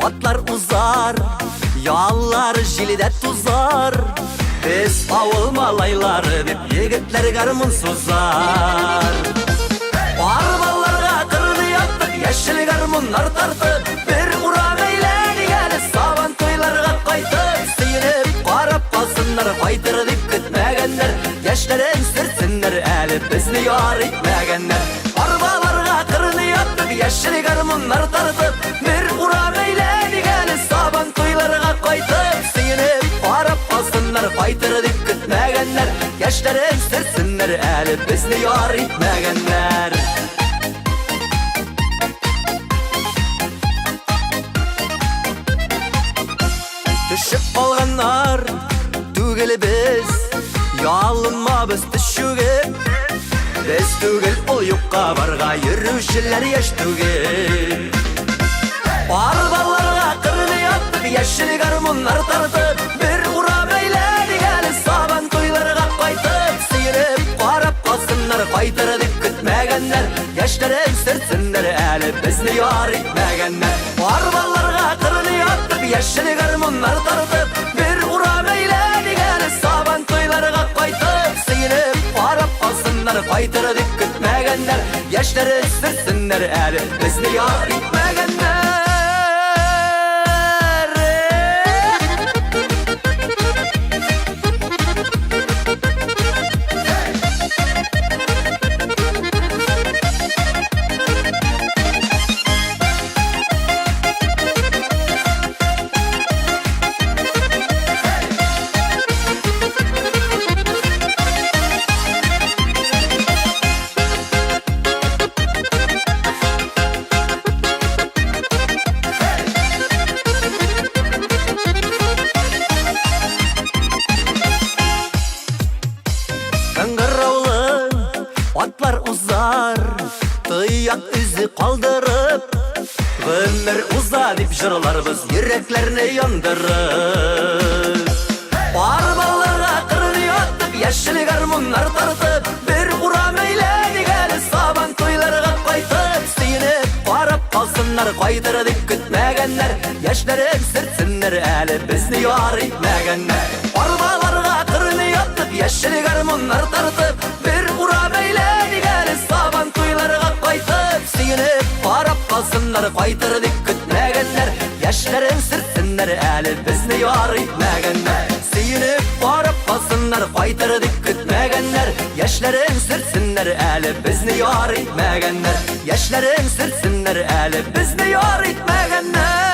atlar uzar, yağlar jilide tuzar. Biz avul malayları dip yigitler garmın suzar. Arbalarga kırdı yaptık, yeşil garmunlar tartıp, bir uğrak eyledi geli saban toylarga kaytıp. Seyinip qarap kalsınlar, faytır dip kütmegenler, yaşların sürtsinler, eli bizni yar etmegenler. Arbalarga kırdı yaptık, yeşil garmunlar tartıp, bir uğrak eyledi geli saban toylarga kaytıp. Seyinip qarap kalsınlar, faytır dip kütmegenler, yaşların sürtsinler, eli bizni yar etmegenler. Düşüp kalganlar tügeli biz, yalınma biz düşügip. Biz tügel ol yukka barga yürüşüler yaş tügel. Arbalarga kırını yaptık, yeşil garmunlar tartıp, bir uğrak eyledi geli saban toylarga kaytıp. Seyirip qarap kalsınlar, faytır dip kütmegenler, yaşların sürtsinler, eli bizni yar etmegenler. Arbalarga kırını yaptık, yeşil garmunlar tartıp, bir uğrak eyledi geli saban toylarga kaytıp. Seyirip qarap kalsınlar, faytır dip kütmegenler, yaşların sürtsinler, eli bizni yar etmegenler. Kangıravlı atlar uzar, tıyak izi kaldırıp, ömür uza dip jırlar biz yüreklerini yandırıp. Arbalarga kırını attık, yeşil garmunlar tartıp, bir uğrak eyledi geli saban toylarga kaytıp. Seyinip qarap kalsınlar, faytır dip kütmegenler, yaşların sürtsinler, eli bizni yar etmegenler. Arbalarga kırını attık, yeşil garmunlar tartıp, bir uğrak eyledi geli saban toylarga kaytıp. Seyinip qarap kalsınlar, faytır dip kütmegenler, yaşların sürtsinler, eli bizni yar etmegenler. Seyinip qarap kalsınlar, faytır dip kütmegenler, yaşların sürtsinler, eli bizni yar etmegenler. Yaşların sürtsinler, eli bizni yar etmegenler.